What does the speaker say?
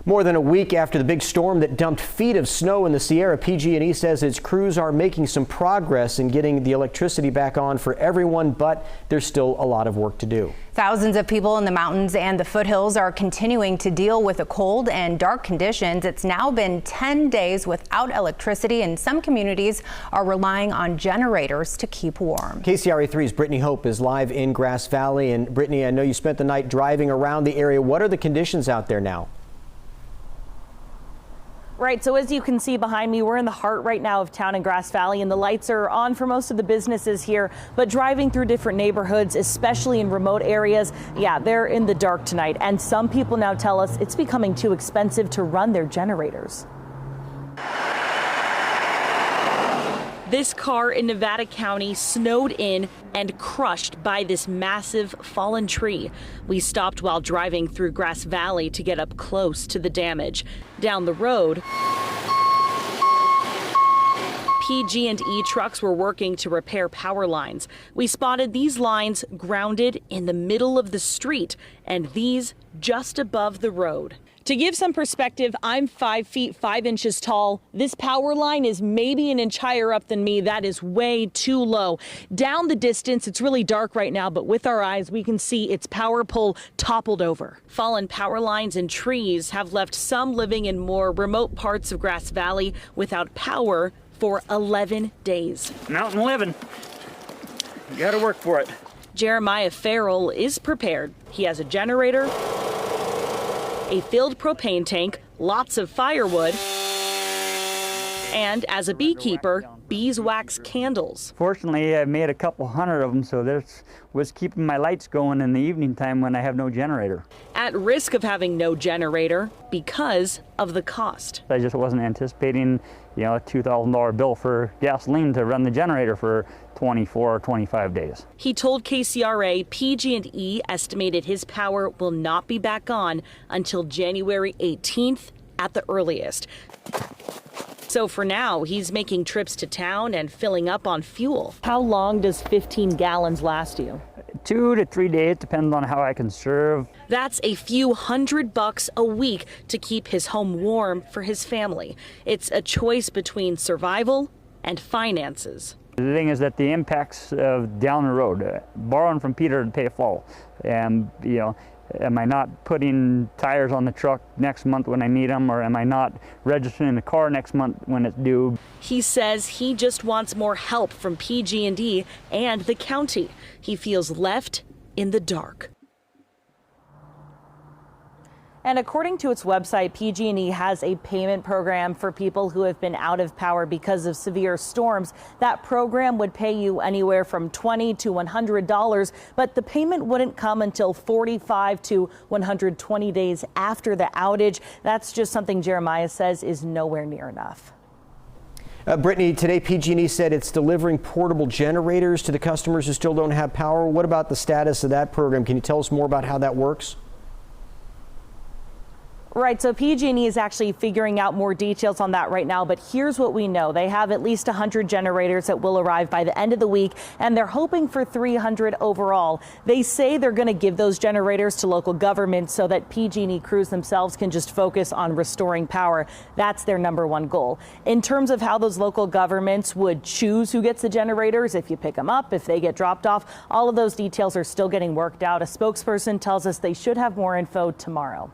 More than a week after the big storm that dumped feet of snow in the Sierra, PG&E says its crews are making some progress in getting the electricity back on for everyone, but there's still a lot of work to do. Thousands of people in the mountains and the foothills are continuing to deal with the cold and dark conditions. It's now been 10 days without electricity, and some communities are relying on generators to keep warm. KCRA 3's Brittany Hope is live in Grass Valley. And Brittany, I know you spent the night driving around the area. What are the conditions out there now? Right, so as you can see behind me, we're in the heart right now of town in Grass Valley, and the lights are on for most of the businesses here. But driving through different neighborhoods, especially in remote areas, yeah, they're in the dark tonight. And some people now tell us it's becoming too expensive to run their generators. This car in Nevada County snowed in and crushed by this massive fallen tree. We stopped while driving through Grass Valley to get up close to the damage. Down the road, PG&E trucks were working to repair power lines. We spotted these lines grounded in the middle of the street, and these just above the road. To give some perspective, I'm 5 feet 5 inches tall. This power line is maybe an inch higher up than me. That is way too low. Down the distance, it's really dark right now, but with our eyes, we can see its power pole toppled over. Fallen power lines and trees have left some living in more remote parts of Grass Valley without power for 11 days. Mountain living. You gotta work for it. Jeremiah Farrell is prepared. He has a generator, a filled propane tank, lots of firewood, and as a beekeeper, beeswax candles. Fortunately, I made a couple hundred of them, so this was keeping my lights going in the evening time when I have no generator. At risk of having no generator because of the cost. I just wasn't anticipating, a $2,000 bill for gasoline to run the generator for 24 or 25 days. He told KCRA PG&E estimated his power will not be back on until January 18th at the earliest. So for now, he's making trips to town and filling up on fuel. How long does 15 gallons last you? 2 to 3 days, depends on how I conserve. That's a few $100 a week to keep his home warm for his family. It's a choice between survival and finances. The thing is that the impacts of down the road, borrowing from Peter to pay Paul, and am I not putting tires on the truck next month when I need them, or am I not registering the car next month when it's due? He says he just wants more help from PG&E and the county. He feels left in the dark. And according to its website, PG&E has a payment program for people who have been out of power because of severe storms. That program would pay you anywhere from $20 to $100, but the payment wouldn't come until 45 to 120 days after the outage. That's just something Jeremiah says is nowhere near enough. Brittany, today PG&E said it's delivering portable generators to the customers who still don't have power. What about the status of that program? Can you tell us more about how that works? Right, so PG&E is actually figuring out more details on that right now, but here's what we know. They have at least 100 generators that will arrive by the end of the week, and they're hoping for 300 overall. They say they're going to give those generators to local governments so that PG&E crews themselves can just focus on restoring power. That's their #1 goal. In terms of how those local governments would choose who gets the generators, if you pick them up, if they get dropped off, all of those details are still getting worked out. A spokesperson tells us they should have more info tomorrow.